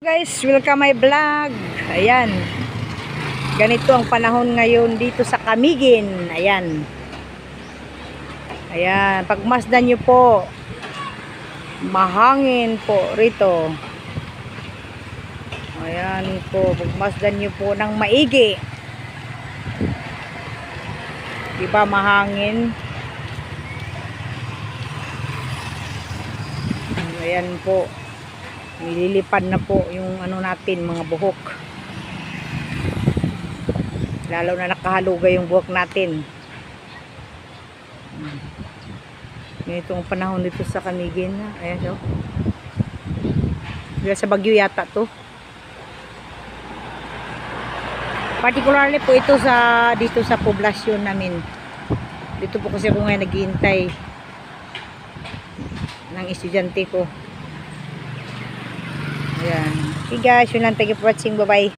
Guys, welcome my vlog. Ayan. Ganito ang panahon ngayon dito sa Camiguin. Ayan. Ayan, pagmasdan nyo po. Mahangin po rito. Ayan po, pagmasdan nyo po ng maigi. Diba mahangin? Ayan po. Nililipad na po yung ano natin, mga buhok. Lalo na nakahalugay yung buhok natin. Ganitong panahon dito sa Camiguin. Ayan so. Sa Bagyo yata to. Particularly po ito sa dito sa poblasyon namin. Dito po kasi ako ngayon naghihintay ng estudyante ko. Ayan. Okay guys, yun lang. Thank you for watching. Bye bye.